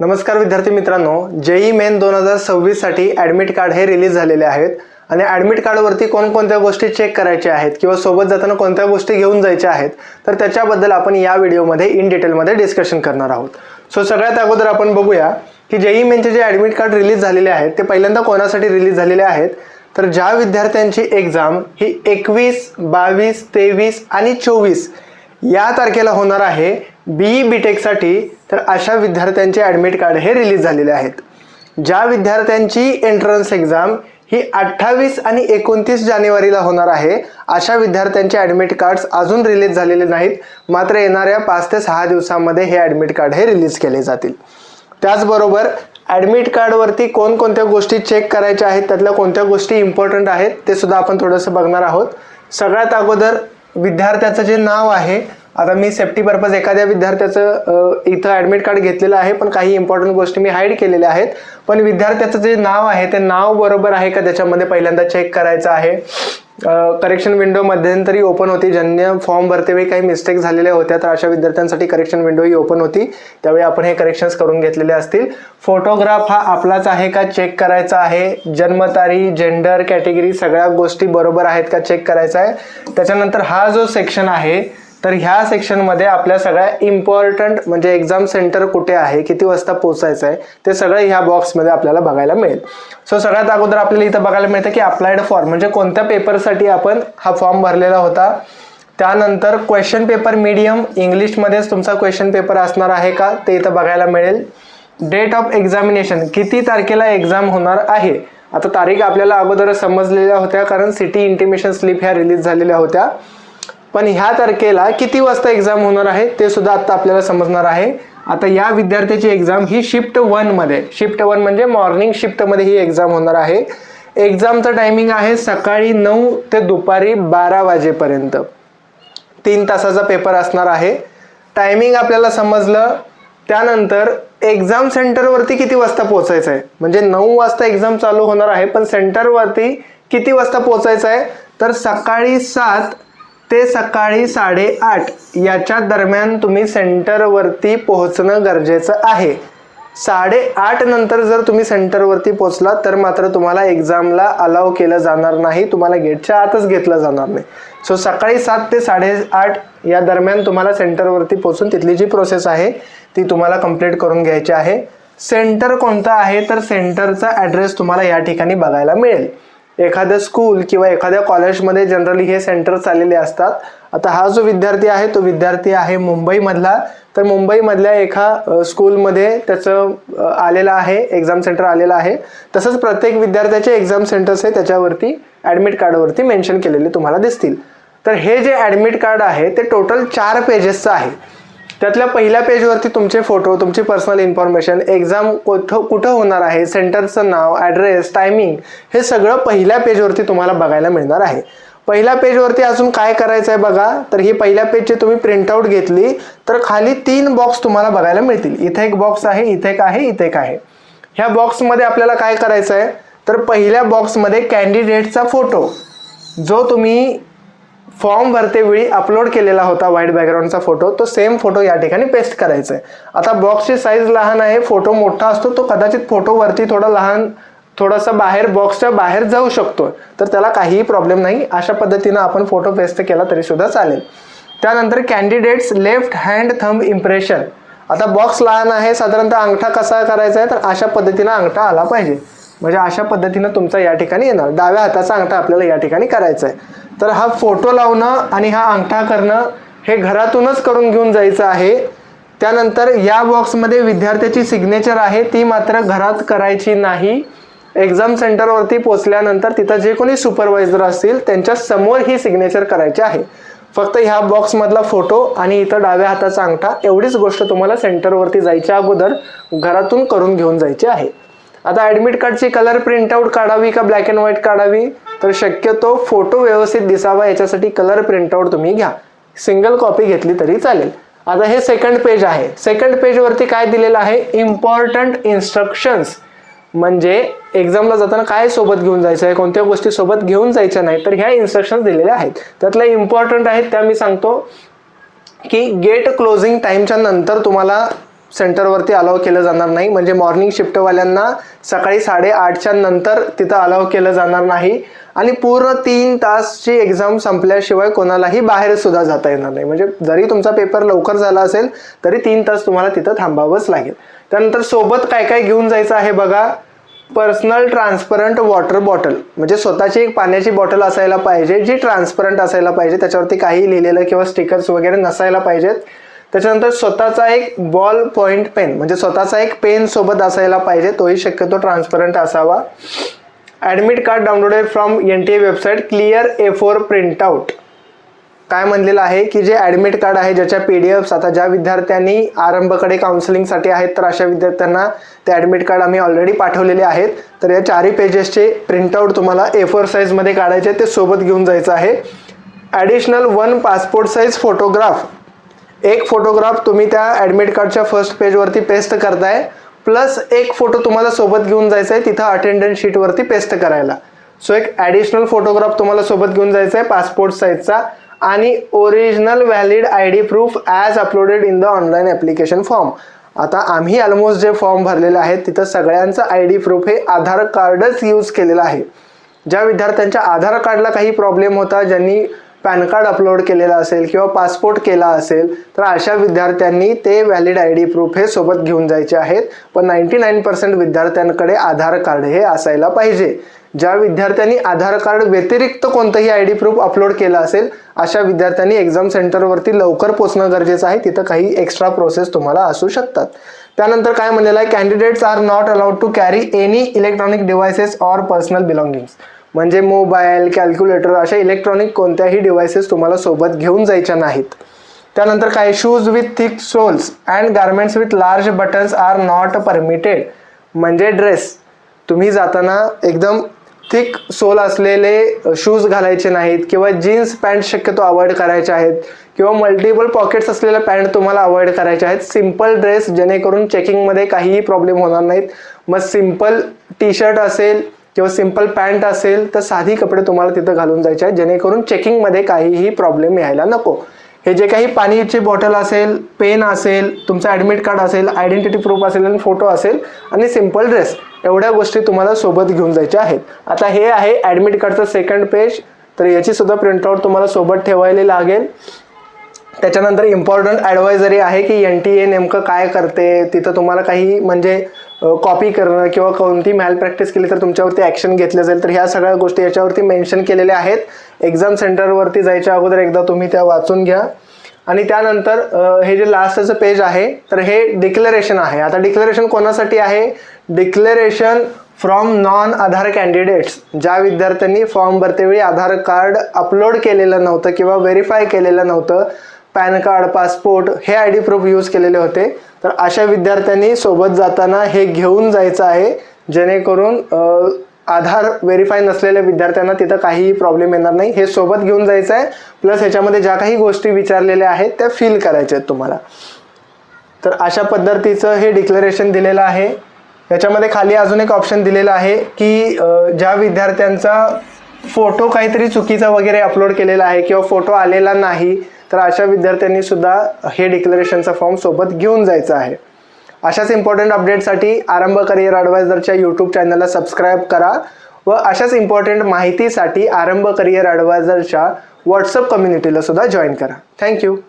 नमस्कार विद्यार्थी मित्रांनो, जेई मेन 2026 साठी ॲडमिट कार्ड हे रिलीज झालेले आहेत आणि ॲडमिट कार्डवरती कोणकोणत्या गोष्टी चेक करायच्या आहेत किंवा सोबत जाताना कोणत्या गोष्टी घेऊन जायच्या आहेत तर त्याच्याबद्दल आपण या व्हिडिओमध्ये इन डिटेलमध्ये डिस्कशन करणार आहोत. सो सगळ्यात अगोदर आपण बघूया की जेई मेनचे जे ॲडमिट कार्ड रिलीज झालेले आहेत ते पहिल्यांदा कोणासाठी रिलीज झालेले आहेत तर ज्या विद्यार्थ्यांची एक्झाम ही 21, 22, 23 आणि 24 या तारखेला होणार आहे बीई बीटेकसाठी, तर अशा विद्यार्थ्यांचे ॲडमिट कार्ड हे रिलीज झालेले आहेत. ज्या विद्यार्थ्यांची एंट्रन्स एक्झाम ही 28 आणि 29 जानेवारीला होणार आहे अशा विद्यार्थ्यांचे ॲडमिट कार्ड्स अजून रिलीज झालेले नाहीत, मात्र येणाऱ्या 5 ते 6 दिवसांमध्ये हे ॲडमिट कार्ड हे रिलीज केले जातील. त्याचबरोबर ॲडमिट कार्डवरती कोणकोणत्या गोष्टी चेक करायच्या आहेत, त्यातल्या कोणत्या गोष्टी इम्पॉर्टंट आहेत ते सुद्धा आपण थोडंसं बघणार आहोत. सगळ्यात अगोदर विद्यार्थ्याचं जे नाव आहे, आता मी सेफ्टी पर्पज एखाद्या विद्यार्थ्याचं इथं ॲडमिट कार्ड घेतलेलं आहे पण काही इम्पॉर्टंट गोष्टी मी हाईड केलेल्या आहेत, पण विद्यार्थ्याचं जे नाव आहे ते नाव बरोबर आहे का त्याच्यामध्ये पहिल्यांदा चेक करायचं आहे. करेक्शन विंडो मध्यंतरी ओपन होती, ज्यांनी फॉर्म भरतेवेळी काही मिस्टेक झालेल्या होत्या तर अशा विद्यार्थ्यांसाठी करेक्शन विंडो ही ओपन होती, त्यावेळी आपण हे करेक्शन्स करून घेतलेले असतील. फोटोग्राफ हा आपलाच आहे का चेक करायचा आहे. जन्मतारीख, जेंडर, कॅटेगरी सगळ्या गोष्टी बरोबर आहेत का चेक करायचा आहे. त्याच्यानंतर हा जो सेक्शन आहे तर ह्या सेक्शनमध्ये आपल्या सगळ्या इम्पॉर्टंट म्हणजे एक्झाम सेंटर कुठे आहे, किती वाजता पोहोचायचं आहे ते सगळं ह्या बॉक्समध्ये आपल्याला बघायला मिळेल. सो सगळ्यात अगोदर आपल्याला इथं बघायला मिळतं की अप्लाइड फॉर्म म्हणजे कोणत्या पेपरसाठी आपण हा फॉर्म भरलेला होता. त्यानंतर क्वेश्चन पेपर मीडियम इंग्लिशमध्येच तुमचा क्वेश्चन पेपर असणार आहे का ते इथं बघायला मिळेल. डेट ऑफ एक्झामिनेशन किती तारखेला एक्झाम होणार आहे. आता तारीख आपल्याला अगोदरच समजलेल्या होत्या कारण सिटी इंटिमेशन स्लिप ह्या रिलीज झालेल्या होत्या, पण ह्या तारखेला किती वाजता एक्झाम होणार आहे ते सुद्धा आता आपल्याला समजणार आहे. आता या विद्यार्थ्याची एक्झाम ही शिफ्ट 1 मध्ये, शिफ्ट 1 म्हणजे मॉर्निंग शिफ्टमध्ये ही एक्झाम होणार आहे. एक्झामचं टायमिंग आहे सकाळी 9 ते दुपारी 12 वाजेपर्यंत, 3 तासाचा पेपर असणार आहे. टायमिंग आपल्याला समजलं. त्यानंतर एक्झाम सेंटरवरती किती वाजता पोहोचायचं आहे, म्हणजे 9 वाजता एक्झाम चालू होणार आहे पण सेंटरवरती किती वाजता पोहोचायचं आहे तर सकाळी 7 ते सकाळी 8:30 याच्या दरम्यान तुम्ही सेंटरवरती पोहोचणं गरजेचं आहे. 8:30 नंतर जर तुम्ही सेंटरवरती पोहोचला तर मात्र तुम्हाला एक्झामला अलाव केलं जाणार नाही, तुम्हाला गेटच्या आतच घेतलं जाणार नाही. सो सकाळी 7 ते 8:30 या दरम्यान तुम्हाला सेंटरवरती पोहोचून तिथली जी प्रोसेस आहे ती तुम्हाला कंप्लीट करून घ्यायची आहे. सेंटर कोणतं आहे तर सेंटरचा ॲड्रेस तुम्हाला या ठिकाणी बघायला मिळेल. एखाद्या स्कूल किंवा एखाद्या कॉलेजमध्ये जनरली हे सेंटर चाललेले असतात. आता हा जो विद्यार्थी आहे तो विद्यार्थी आहे मुंबईमधला, तर मुंबईमधल्या एका स्कूलमध्ये त्याचं आलेलं आहे, एक्झाम सेंटर आलेलं आहे. तसंच प्रत्येक विद्यार्थ्याचे एक्झाम सेंटर्स आहे त्याच्यावरती ॲडमिट कार्डवरती मेन्शन केलेले तुम्हाला दिसतील. तर हे जे ॲडमिट कार्ड आहे ते टोटल 4 पेजेसचं आहे. त्यातल्या पहिल्या पेजवरती तुमचे फोटो, तुमची पर्सनल इन्फॉर्मेशन, एक्झाम कुठं होणार आहे, सेंटरचं नाव, ॲड्रेस, टायमिंग हे सगळं पहिल्या पेजवरती तुम्हाला बघायला मिळणार आहे. पहिल्या पेजवरती अजून काय करायचं आहे बघा, तर ही पहिल्या पेजची तुम्ही प्रिंटआउट घेतली तर खाली 3 बॉक्स तुम्हाला बघायला मिळतील. इथे एक बॉक्स आहे, इथे एक आहे, इथे एक आहे. ह्या बॉक्समध्ये आपल्याला काय करायचं आहे तर पहिल्या बॉक्समध्ये कॅन्डिडेटचा फोटो जो तुम्ही फॉर्म भरतेवेळी अपलोड केलेला होता व्हाईट बॅकग्राऊंडचा फोटो, तो सेम फोटो या ठिकाणी पेस्ट करायचा आहे. आता बॉक्सची साईज लहान आहे, फोटो मोठा असतो, तो कदाचित फोटोवरती थोडा लहान थोडासा बाहेर बॉक्सच्या बाहेर जाऊ शकतो, तर त्याला काहीही प्रॉब्लेम नाही. अशा पद्धतीनं आपण फोटो पेस्ट केला तरी सुद्धा चालेल. त्यानंतर candidates left hand thumb impression. आता बॉक्स लहान आहे, साधारणतः अंगठा कसा करायचा आहे तर अशा पद्धतीनं अंगठा आला पाहिजे, म्हणजे अशा पद्धतीनं तुमचा या ठिकाणी येणार. डाव्या हाताचा अंगठा आपल्याला या ठिकाणी करायचा आहे. तर हा फोटो लावणं आणि हा अंगठा करणं हे घरातूनच करून घेऊन जायचं आहे. त्यानंतर या बॉक्समध्ये विद्यार्थ्याची सिग्नेचर आहे, ती मात्र घरात करायची नाही. एक्झाम सेंटरवरती पोचल्यानंतर तिथं जे कोणी सुपरवायझर असतील त्यांच्या समोर ही सिग्नेचर करायची आहे. फक्त ह्या बॉक्समधला फोटो आणि इथं डाव्या हाताचा अंगठा एवढीच गोष्ट तुम्हाला सेंटरवरती जायच्या अगोदर घरातून करून घेऊन जायची आहे. आता ॲडमिट कार्डची कलर प्रिंटआउट काढावी का ब्लॅक अँड व्हाईट काढावी, तर शक्यतो फोटो व्यवस्थित दिसावा याच्यासाठी कलर प्रिंटआउट तुम्ही घ्या, सिंगल कॉपी घेतली तरी चालेल. आता हे सेकंड पेज आहे. सेकंड पेजवरती काय दिलेलं आहे, इम्पॉर्टंट इन्स्ट्रक्शन्स, म्हणजे एक्झामला जाताना काय सोबत घेऊन जायचं आहे, कोणत्या गोष्टी सोबत घेऊन जायच्या नाही, तर ह्या इन्स्ट्रक्शन्स दिलेल्या आहेत. त्यातल्या इम्पॉर्टंट आहेत त्या मी सांगतो की गेट क्लोजिंग टाईमच्या नंतर तुम्हाला सेंटरवरती अलाव केलं जाणार नाही. म्हणजे मॉर्निंग शिफ्टवाल्यांना सकाळी 8:30च्या नंतर तिथं अलाव केलं जाणार नाही. आणि पूर्ण 3 तासची एक्झाम संपल्याशिवाय कोणालाही बाहेर सुद्धा जाता येणार नाही. म्हणजे जरी तुमचा पेपर लवकर झाला असेल तरी 3 तास तुम्हाला तिथं थांबावंच लागेल. त्यानंतर सोबत काय काय घेऊन जायचं आहे बघा. पर्सनल ट्रान्सपरंट वॉटर बॉटल, म्हणजे स्वतःची एक पाण्याची बॉटल असायला पाहिजे जी ट्रान्सपरंट असायला पाहिजे, त्याच्यावरती काही लिहिलेलं किंवा स्टिकर्स वगैरे नसायला पाहिजेत. त्याच्यानंतर स्वतःचा एक बॉल पॉइंट पेन, म्हणजे स्वतःचा एक पेन सोबत असायला पाहिजे, तोही शक्यतो ट्रान्सपरंट असावा. Admit card downloaded from NTA website, clear A4 printout. काय म्हणलेलं आहे की जे ॲडमिट कार्ड आहे ज्याच्या PDFs आता ज्या विद्यार्थ्यांनी आरंभकडे काउन्सिलिंगसाठी आहेत तर अशा विद्यार्थ्यांना ते ॲडमिट कार्ड आम्ही ऑलरेडी पाठवलेले आहेत. तर या 4 पेजेसचे प्रिंटआउट तुम्हाला A4 साईजमध्ये काढायचे, ते सोबत घेऊन जायचं आहे. ॲडिशनल 1 पासपोर्ट साईज फोटोग्राफ, एक फोटोग्राफ तुम्ही त्या ॲडमिट कार्डच्या फर्स्ट पेजवरती पेस्ट करताय, प्लस एक फोटो तुम्हाला सोबत घेऊन जायचा आहे तिथं अटेंडन्स शीटवरती पेस्ट करायला. सो एक ॲडिशनल फोटोग्राफ तुम्हाला सोबत घेऊन जायचा आहे पासपोर्ट साईजचा. आणि original valid ID proof as uploaded in the online application form. आता आम्ही ऑलमोस्ट जे फॉर्म भरलेले आहेत तिथं सगळ्यांचं ID प्रूफ हे आधार कार्डच यूज केलेलं आहे. ज्या विद्यार्थ्यांच्या आधार कार्डला काही प्रॉब्लेम होता, ज्यांनी पॅन कार्ड अपलोड केलेला असेल किंवा पासपोर्ट केला असेल, तर अशा विद्यार्थ्यांनी ते व्हॅलिड ID प्रूफ हे सोबत घेऊन जायचे आहेत. पण 99% विद्यार्थ्यांकडे आधार कार्ड हे असायला पाहिजे. ज्या विद्यार्थ्यांनी आधार कार्ड व्यतिरिक्त कोणतंही ID प्रूफ अपलोड केलं असेल अशा विद्यार्थ्यांनी एक्झाम सेंटरवरती लवकर पोहोचणं गरजेचं आहे. तिथं काही एक्स्ट्रा प्रोसेस तुम्हाला असू शकतात. त्यानंतर काय म्हणलेलं आहे, candidates are not allowed to carry any electronic devices or personal belongings. म्हणजे मोबाईल, कॅल्क्युलेटर अशा इलेक्ट्रॉनिक कोणत्याही डिव्हाइसेस तुम्हाला सोबत घेऊन जायच्या नाहीत. त्यानंतर काय, shoes with thick soles and garments with large buttons are not permitted. म्हणजे ड्रेस तुम्ही जाताना एकदम थिक सोल असलेले शूज घालायचे नाहीत, किंवा जीन्स पॅन्ट शक्यतो अवॉइड करायचे आहेत, किंवा मल्टिपल पॉकेट्स असलेल्या पॅन्ट तुम्हाला अवॉइड करायचे आहेत. सिम्पल ड्रेस, जेणेकरून चेकिंगमध्ये काहीही प्रॉब्लेम होणार नाहीत. मग सिम्पल टी-शर्ट असेल किंवा सिम्पल पॅन्ट असेल तर साधी कपडे तुम्हाला तिथं घालून जायचे आहेत, जेणेकरून चेकिंगमध्ये काहीही प्रॉब्लेम यायला नको. हे जे काही पाण्याची बॉटल असेल, पेन असेल, तुमचं ॲडमिट कार्ड असेल, आयडेंटिटी प्रूफ असेल आणि फोटो असेल आणि सिम्पल ड्रेस, एवढ्या गोष्टी तुम्हाला सोबत घेऊन जायच्या आहेत. आता हे आहे ॲडमिट कार्डचं सेकंड पेज, तर याची सुद्धा प्रिंटआउट तुम्हाला सोबत ठेवायला लागेल. त्याच्यानंतर इम्पॉर्टंट ॲडवायझरी आहे की NTA नेमकं काय करते, तिथं तुम्हाला काही म्हणजे कॉपी करणं किंवा कोणती मॅल प्रॅक्टिस केली तर तुमच्यावरती ॲक्शन घेतलं जाईल. तर ह्या सगळ्या गोष्टी याच्यावरती मेन्शन केलेल्या आहेत. एक्झाम सेंटरवरती जायच्या अगोदर एकदा तुम्ही त्या वाचून घ्या. आणि त्यानंतर हे जे लास्टचं पेज आहे तर हे डिक्लेरेशन आहे. आता डिक्लेरेशन कोणासाठी आहे, declaration from non Aadhaar candidates. ज्या विद्यार्थ्यांनी फॉर्म भरतेवेळी आधार कार्ड अपलोड केलेलं नव्हतं किंवा व्हेरीफाय केलेलं नव्हतं, पॅन कार्ड, पासपोर्ट हे ID प्रूफ यूज केलेले होते, तर अशा विद्यार्थ्यांनी सोबत जाताना हे घेऊन जायचं आहे, जेणेकरून आधार व्हेरीफाय नसलेल्या विद्यार्थ्यांना तिथं काहीही प्रॉब्लेम येणार नाही. हे सोबत घेऊन जायचं आहे. प्लस ह्याच्यामध्ये ज्या काही गोष्टी विचारलेल्या आहेत त्या फिल करायच्या आहेत तुम्हाला. तर अशा पद्धतीचं हे डिक्लेरेशन दिलेलं आहे. याच्यामध्ये खाली अजून एक ऑप्शन दिलेला आहे की ज्या विद्यार्थ्यांचा फोटो काहीतरी चुकीचा वगैरे अपलोड केलेला आहे किंवा फोटो आलेला नाही, तर अशा विद्यार्थ्यांनी सुद्धा हे डिक्लेरेशनचा फॉर्म सोबत घेऊन जायचा आहे. अशाच इम्पॉर्टंट अपडेटसाठी आरंभ करिअर ॲडवायझरच्या यूट्यूब चॅनलला सबस्क्राईब करा व अशाच इम्पॉर्टंट माहितीसाठी आरंभ करिअर ॲडवायझरच्या व्हॉट्सअप कम्युनिटीला सुद्धा जॉईन करा. थँक्यू.